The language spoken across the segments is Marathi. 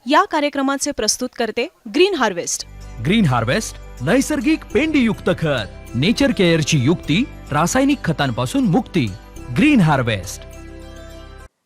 या कार्यक्रमाचे प्रस्तुत करते ग्रीन हार्वेस्ट. ग्रीन हार्वेस्ट नैसर्गिक पेंडीयुक्त खत, नेचर केअरची युक्ती, रासायनिक खतांपासून मुक्ती. Green harvest.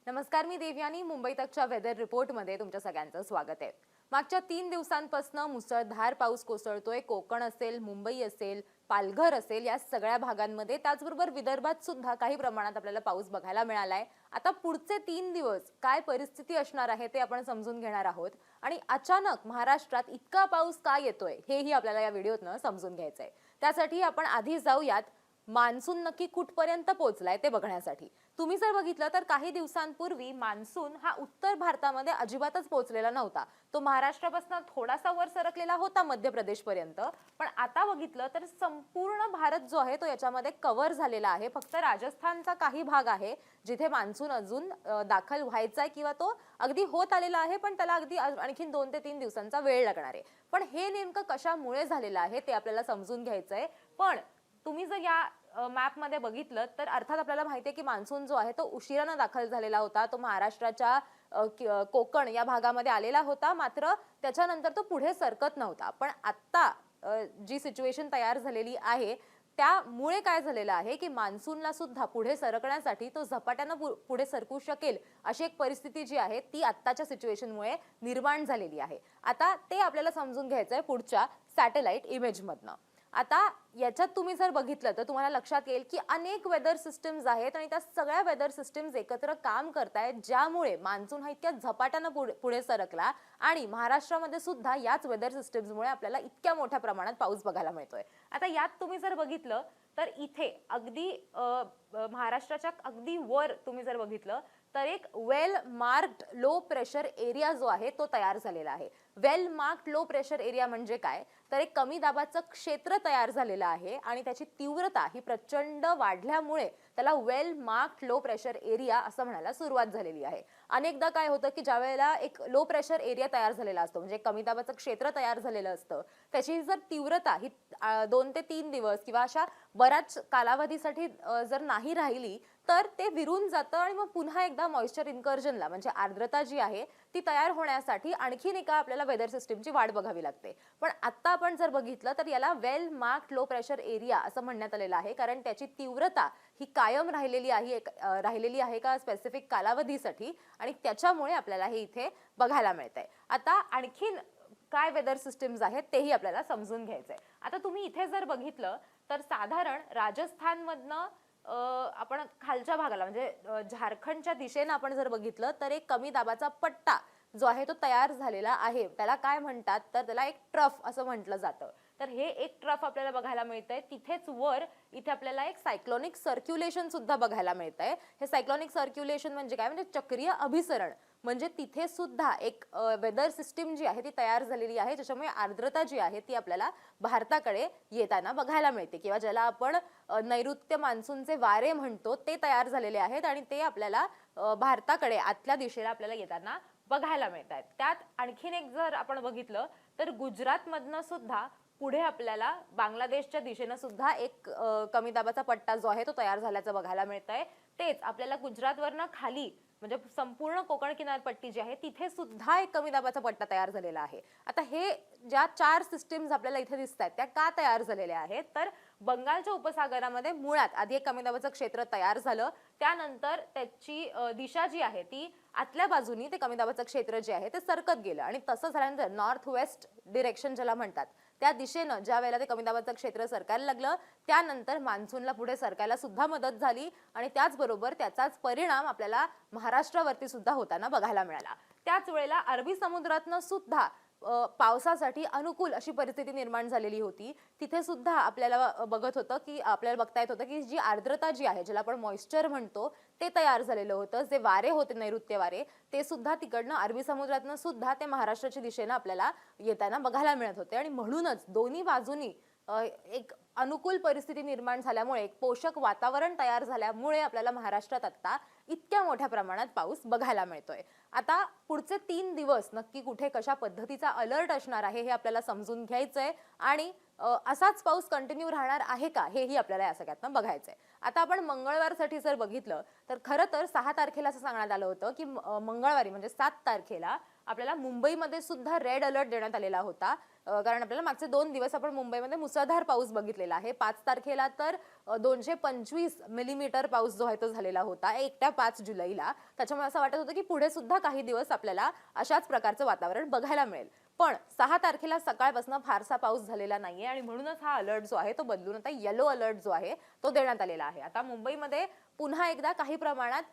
नमस्कार, मी देवयानी. मुंबई तकच्या वेदर रिपोर्टमध्ये तुमच्या सगळ्यांचं स्वागत आहे. मागच्या 3 दिवसांपासून मुसळधार पाऊस कोसळतोय. कोकण असेल, मुंबई असेल, पालघर असेल, या सगळ्या भागांमध्ये, त्याचबरोबर विदर्भात सुद्धा काही प्रमाणात आपल्याला पाऊस बघायला मिळालाय. आता पुढचे 3 दिवस काय परिस्थिती असणार आहे ते आपण समजून घेणार आहोत. आणि अचानक महाराष्ट्रात इतका पाऊस का येतोय हेही आपल्याला या व्हिडिओतनं समजून घ्यायचंय. त्यासाठी आपण आधी जाऊयात मान्सून नक्की कुठपर्यंत पोहोचलाय ते बघण्यासाठी. तुम्ही जर बघितलं तर काही दिवसांपूर्वी मान्सून हा उत्तर भारतामध्ये अजिबातच पोहोचलेला नव्हता. तो महाराष्ट्रापासून थोडासा वर सरकलेला होता मध्य प्रदेश पर्यंत, पण आता बघितलं तर संपूर्ण भारत जो आहे तो याच्यामध्ये कव्हर झालेला आहे. फक्त राजस्थानचा काही भाग आहे जिथे मान्सून अजून दाखल व्हायचा किंवा तो अगदी होत आलेला आहे, पण त्याला अगदी आणखीन 2 ते 3 दिवसांचा वेळ लागणार आहे. पण हे नेमकं कशामुळे झालेलं आहे ते आपल्याला समजून घ्यायचंय. पण तुम्ही जर या मॅप मध्ये बघितलं तर अर्थात आपल्याला माहिती आहे की मान्सून जो आहे तो उशिराने दाखल झालेला होता. तो महाराष्ट्राच्या कोकण या भागामध्ये आलेला होता, मात्र त्याच्यानंतर तो पुढे सरकत नव्हता. पण आता जी सिच्युएशन तयार झालेली आहे त्यामुळे काय झालेलं आहे की मान्सूनला सुद्धा पुढे सरकण्यासाठी तो झपाट्यानं पुढे सरकू शकेल अशी एक परिस्थिती जी आहे ती आत्ताच्या सिच्युएशनमुळे निर्माण झालेली आहे. आता ते आपल्याला समजून घ्यायचंय पुढच्या सॅटेलाइट इमेज मधनं. आता याच्यात तुम्ही जर बघितलं तर तुम्हाला लक्षात येईल की अनेक वेदर सिस्टम्स आहेत आणि त्या सगळ्या वेदर सिस्टम्स एकत्र काम करतायत, ज्यामुळे मान्सून हा इतक्या झपाट्यानं पुढे सरकला आणि महाराष्ट्रामध्ये सुद्धा याच वेदर सिस्टम्समुळे आपल्याला इतक्या मोठ्या प्रमाणात पाऊस बघायला मिळतोय. आता यात तुम्ही जर बघितलं तर इथे अगदी महाराष्ट्राच्या अगदी वर तुम्ही जर बघितलं तर एक वेल मार्क्ड लो प्रेशर एरिया जो आहे तो तयार झालेला आहे. वेल मार्क्ड लो प्रेशर एरिया म्हणजे काय, तर एक कमी दाबाचं क्षेत्र तयार झालेलं आहे आणि त्याची तीव्रता ही प्रचंड वाढल्यामुळे त्याला वेल मार्क्ड लो प्रेशर एरिया असं म्हणायला सुरुवात झालेली आहे. अनेकदा काय होतं की ज्या वेळेला एक लो प्रेशर एरिया तयार झालेला असतो, म्हणजे कमी दाबाचं क्षेत्र तयार झालेलं असतं, त्याची जर तीव्रता ही 2 ते 3 दिवस किंवा अशा बऱ्याच कालावधीसाठी जर नाही राहिली तर ते विरून जातं आणि मग पुन्हा एकदा मॉइश्चर इन्कर्जनला म्हणजे आर्द्रता जी आहे ती तयार होण्यासाठी आणखीन एका आपल्याला वेदर सिस्टमची वाट बघावी लागते. पण आता आपण जर बघितलं तर याला वेल मार्क्ड लो प्रेशर एरिया असं म्हणण्यात आलेलं आहे, कारण त्याची तीव्रता ही कायम राहिलेली आहे का स्पेसिफिक कालावधीसाठी, आणि त्याच्यामुळे आपल्याला हे इथे बघायला मिळतंय. आता आणखीन काय वेदर सिस्टम्स आहेत तेही आपल्याला समजून घ्यायचंय. आता तुम्ही इथे जर बघितलं तर साधारण राजस्थानमधनं आपण खालच्या भागाला म्हणजे झारखंडच्या दिशेने आपण जर बघितलं तर एक कमी दाबाचा पट्टा जो आहे तो तयार झालेला आहे. त्याला काय म्हणतात तर त्याला एक ट्रफ असं म्हटलं जातं. तर हे एक ट्रफ आपल्याला बघायला मिळतंय. तिथेच वर इथे आपल्याला एक सायक्लोनिक सर्क्युलेशन सुद्धा बघायला मिळतंय. हे सायक्लोनिक सर्क्युलेशन म्हणजे काय, म्हणजे चक्रीय अभिसरण. म्हणजे तिथे सुद्धा एक वेदर सिस्टीम जी आहे ती तयार झालेली आहे, ज्याच्यामुळे आर्द्रता जी आहे ती आपल्याला भारताकडे येताना बघायला मिळते, किंवा ज्याला आपण नैऋत्य मान्सूनचे वारे म्हणतो ते तयार झालेले आहेत आणि ते आपल्याला भारताकडे आतल्या दिशेला आपल्याला येताना बघायला मिळतात. त्यात आणखीन एक जर आपण बघितलं तर गुजरात मधनं सुद्धा पुढे आपल्याला बांगलादेशच्या दिशेनं सुद्धा एक कमी दाबाचा पट्टा जो आहे तो तयार झाल्याचं बघायला मिळतंय. तेच आपल्याला गुजरातवरनं खाली म्हणजे संपूर्ण कोकण किनारपट्टी जी आहे तिथे सुद्धा एक कमी दाबाचा पट्टा तयार झालेला आहे. आता हे ज्या 4 सिस्टीम्स आपल्याला इथे दिसतात त्या का तयार झालेल्या आहेत, तर बंगालच्या उपसागरामध्ये मुळात आधी एक कमी दाबाचं क्षेत्र तयार झालं, त्यानंतर त्याची दिशा जी आहे ती आतल्या बाजूनी ते कमी दाबाचं क्षेत्र जे आहे ते सरकत गेलं आणि तसं झाल्यानंतर नॉर्थ वेस्ट डिरेक्शन ज्याला म्हणतात त्या दिशेनं ज्या वेळेला ते कमी दाबाचं क्षेत्र सरकायला लागलं त्यानंतर मान्सूनला पुढे सरकायला सुद्धा मदत झाली आणि त्याचबरोबर त्याचाच परिणाम आपल्याला महाराष्ट्रावरती सुद्धा होताना बघायला मिळाला. त्याच वेळेला अरबी समुद्रातनं सुद्धा पावसासाठी अनुकूल अशी परिस्थिती निर्माण झालेली होती. तिथे सुद्धा आपल्याला आपल्याला बघता येत होतं की जी आर्द्रता जी आहे ज्याला आपण मॉइश्चर म्हणतो ते तयार झालेलं होतं. जे वारे होते नैऋत्य वारे ते सुद्धा तिकडनं अरबी समुद्रातनं सुद्धा ते महाराष्ट्राच्या दिशेनं आपल्याला येताना बघायला मिळत होते आणि म्हणूनच दोन्ही बाजूनी एक अनुकूल परिस्थिती निर्माण झाल्यामुळे एक पोषक वातावरण तयार झाल्यामुळे आपल्याला महाराष्ट्रात आता इतक्या मोठ्या प्रमाणात पाऊस बघायला मिळतोय. आता पुढचे 3 दिवस नक्की कुठे कशा पद्धतीचा अलर्ट असणार आहे हे आपल्याला समजून घ्यायचंय आणि असाच पाऊस कंटिन्यू राहणार आहे का हेही आपल्याला या सगळ्यातनं बघायचंय. आता आपण मंगळवारसाठी जर बघितलं तर खरं तर 6 तारखेला असं सांगण्यात आलं होतं की मंगळवारी म्हणजे 7 तारखेला आपल्याला मुंबईमध्ये सुद्धा रेड अलर्ट देण्यात आलेला होता, कारण आपल्याला मागचे 2 दिवस आपण मुंबईमध्ये मुसळधार पाऊस बघितलेला आहे. 5 तारखेला तर 225 मिलीमीटर पाऊस जो आहे तो झालेला होता एकट्या 5 जुलैला. त्याच्यामुळे असं वाटत होतं की पुढे सुद्धा काही दिवस आपल्याला अशाच प्रकारचं वातावरण बघायला मिळेल. पण 6 तारखेला सकाळपासून फारसा पाऊस झालेला नाहीये आणि म्हणूनच हा अलर्ट जो आहे तो बदलून आता येलो अलर्ट जो आहे तो देण्यात आलेला आहे. आता मुंबईमध्ये पुन्हा एकदा काही प्रमाणात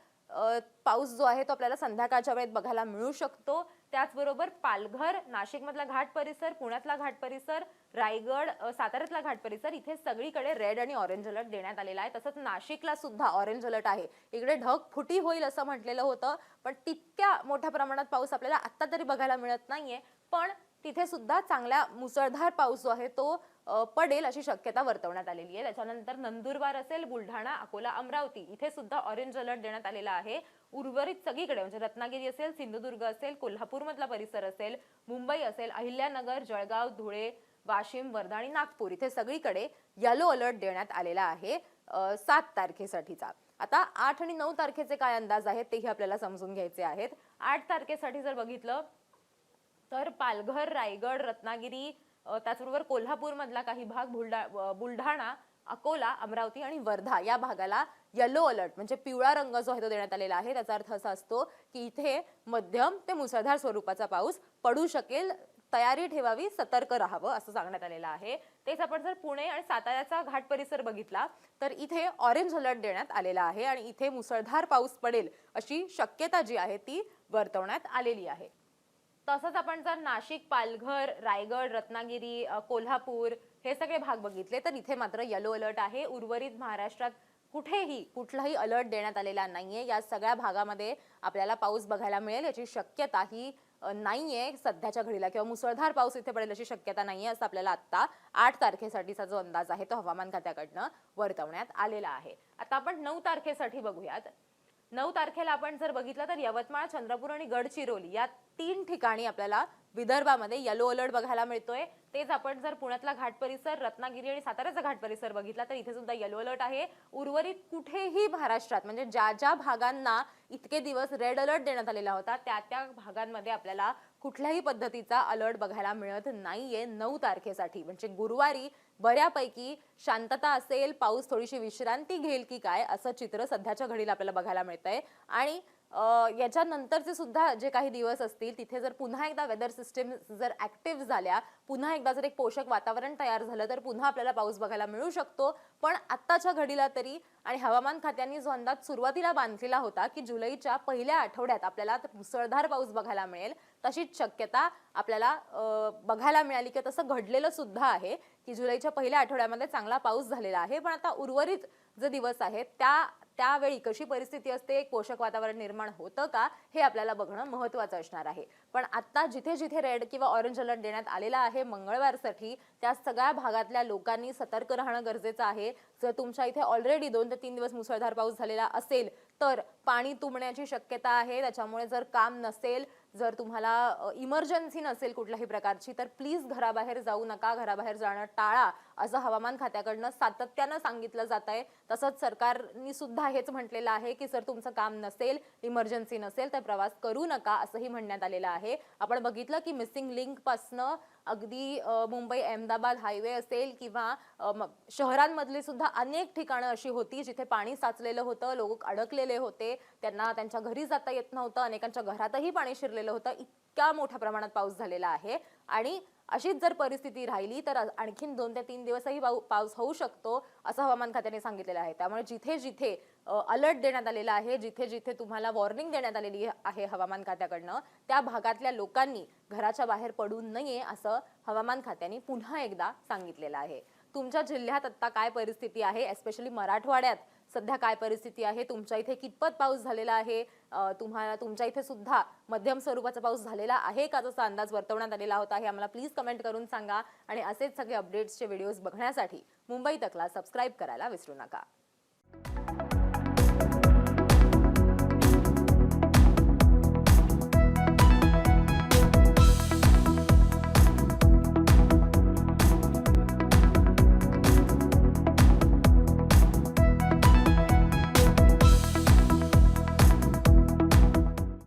पाऊस जो आहे तो आपल्याला संध्याकाळच्या वेळेत बघायला मिळू शकतो. त्याचबरोबर पालघर, नाशिकमधला घाट परिसर, पुण्यातला घाट परिसर, रायगड, साताऱ्यातला घाट परिसर इथे सगळीकडे रेड आणि ऑरेंज अलर्ट देण्यात आलेला आहे. तसंच नाशिकला सुद्धा ऑरेंज अलर्ट आहे. इकडे ढगफुटी होईल असं म्हटलेलं होतं, पण तितक्या मोठ्या प्रमाणात पाऊस आपल्याला आता तरी बघायला मिळत नाहीये. पण तिथे सुद्धा चांगला मुसळधार पाऊस जो आहे तो पडेल अशी शक्यता वर्तवण्यात आलेली आहे. त्याच्यानंतर नंदुरबार असेल, बुलढाणा, अकोला, अमरावती इथे सुद्धा ऑरेंज अलर्ट देण्यात आलेला आहे. उर्वरित सगळीकडे म्हणजे रत्नागिरी असेल, सिंधुदुर्ग असेल, कोल्हापूर मधला परिसर असेल, मुंबई असेल, अहिल्यानगर, जळगाव, धुळे, वाशिम, वर्धा आणि नागपूर इथे सगळीकडे येलो अलर्ट देण्यात आलेला आहे 7 तारखेसाठीचा. आता 8 आणि 9 तारखेचे काय अंदाज आहेत तेही आपल्याला समजून घ्यायचे आहेत. 8 तारखेसाठी जर बघितलं तर पालघर, रायगड, रत्नागिरी, त्याचबरोबर कोल्हापूर मधला काही भाग, बुलढाणा, अकोला, अमरावती आणि वर्धा या भागाला येलो अलर्ट म्हणजे पिवळा रंग जो आहे तो देण्यात आलेला आहे. त्याचा अर्थ असा असतो की इथे मध्यम ते मुसळधार स्वरूपाचा पाऊस पडू शकेल, तयारी ठेवावी, सतर्क राहावं असं सांगण्यात आलेलं आहे. तेच आपण जर पुणे आणि साताऱ्याचा घाट परिसर बघितला तर इथे ऑरेंज अलर्ट देण्यात आलेला आहे आणि इथे मुसळधार पाऊस पडेल अशी शक्यता जी आहे ती वर्तवण्यात आलेली आहे. तसंच आपण जर नाशिक, पालघर, रायगड, रत्नागिरी, कोल्हापूर हे सगळे भाग बघितले तर इथे मात्र येलो अलर्ट आहे. उर्वरित महाराष्ट्रात कुठेही कुठलाही अलर्ट देण्यात आलेला नाहीये. या सगळ्या भागामध्ये आपल्याला पाऊस बघायला मिळेल याची शक्यता ही नाहीये सध्याच्या घडीला, किंवा मुसळधार पाऊस इथे पडेल अशी शक्यता नाहीये असं आपल्याला आता 8 तारखेसाठीचा जो अंदाज आहे तो हवामान खात्याकडनं वर्तवण्यात आलेला आहे. आता आपण 9 तारखेसाठी बघूयात. 9 तारखेला आपण जर बघितलं तर यवतमाळ, चंद्रपूर आणि गडचिरोली या 3 ठिकाणी आपल्याला विदर्भामध्ये येलो अलर्ट बघायला मिळतोय. तेच आपण जर पुण्यातला घाट परिसर, रत्नागिरी आणि साताऱ्याचा घाट परिसर बघितला तर इथे सुद्धा येलो अलर्ट आहे. उर्वरित कुठेही महाराष्ट्रात म्हणजे ज्या ज्या भागांना इतके दिवस रेड अलर्ट देण्यात आलेला होता त्या त्या भागांमध्ये आपल्याला कुठल्याही पद्धतीचा अलर्ट बघायला मिळत नाहीये 9 तारखेसाठी. म्हणजे गुरुवारी बऱ्यापैकी शांतता असेल, पाऊस थोडीशी विश्रांती घेईल की काय असं चित्र सध्याच्या घडीला आपल्याला बघायला मिळतंय. आणि याच्यानंतरचे सुद्धा जे काही दिवस असतील तिथे जर पुन्हा एकदा वेदर सिस्टीम जर ऍक्टिव्ह झाल्या, पुन्हा एकदा जर एक पोषक वातावरण तयार झालं तर पुन्हा आपल्याला पाऊस बघायला मिळू शकतो. पण आत्ताच्या घडीला तरी आणि हवामान खात्याने जो अंदाज सुरुवातीला बांधलेला होता की जुलैच्या पहिल्या आठवड्यात आपल्याला मुसळधार पाऊस बघायला मिळेल, तशीच शक्यता आपल्याला बघायला मिळाली की तसं घडलेलं सुद्धा आहे की जुलैच्या पहिल्या आठवड्यामध्ये चांगला पाऊस झालेला आहे. पण आता उर्वरित जे दिवस आहेत त्यावेळी कशी परिस्थिती असते, एक पोषक वातावरण निर्माण होतं का हे आपल्याला बघणं महत्त्वाचं असणार आहे. पण आता जिथे जिथे रेड किंवा ऑरेंज अलर्ट देण्यात आलेला आहे मंगळवारसाठी त्या सगळ्या भागातल्या लोकांनी सतर्क राहणं गरजेचं आहे. जर तुमच्या इथे ऑलरेडी 2 ते 3 दिवस मुसळधार पाऊस झालेला असेल तर पाणी तुंबण्याची शक्यता आहे. त्याच्यामुळे जर काम नसेल, जर तुम्हाला इमर्जन्सी नसेल कुठल्याही प्रकारची तर प्लीज घराबाहेर जाऊ नका, घराबाहेर जाणं टाळा असं हवामान खात्याकडनं सातत्यानं सांगितलं जात आहे. तसंच सरकारने सुद्धा हेच म्हटलेलं आहे की जर तुमचं काम नसेल, इमर्जन्सी नसेल तर प्रवास करू नका असंही म्हणण्यात आलेलं आहे. आपण बघितलं की मिसिंग लिंक पासनं अगदी मुंबई अहमदाबाद हायवे असेल किंवा शहरांमधली सुद्धा अनेक ठिकाणं अशी होती जिथे पाणी साचलेलं होतं, लोक अडकलेले होते, त्यांना त्यांच्या घरी जाता येत नव्हतं, अनेकांच्या घरातही पाणी शिरलेलं होतं. इतक्या मोठ्या प्रमाणात पाऊस झालेला आहे आणि अशीच जर परिस्थिती राहिली तर आणखीन 2 ते 3 दिवसही पाऊस होऊ शकतो असं हवामान खात्याने सांगितलेलं आहे. त्यामुळे जिथे जिथे अलर्ट देण्यात आलेला आहे, जिथे जिथे तुम्हाला वॉर्निंग देण्यात आलेली आहे हवामान खात्याकडनं, त्या भागातल्या लोकांनी घराच्या बाहेर पडू नये असं हवामान खात्याने पुन्हा एकदा सांगितलेलं आहे. तुमच्या जिल्ह्यात आता काय परिस्थिती आहे, एस्पेशली मराठवाड्यात सध्या काय परिस्थिती आहे, तुमच्या इथे कितपत पाऊस झालेला आहे, तुमच्या इथे सुद्धा मध्यम स्वरूपाचा पाऊस झालेला आहे का जसा अंदाज वर्तवण्यात आलेला होता हे आम्हाला प्लीज कमेंट करून सांगा. आणि असेच सगळे अपडेट्सचे व्हिडिओज बघण्यासाठी मुंबई तकला सबस्क्राईब करायला विसरू नका.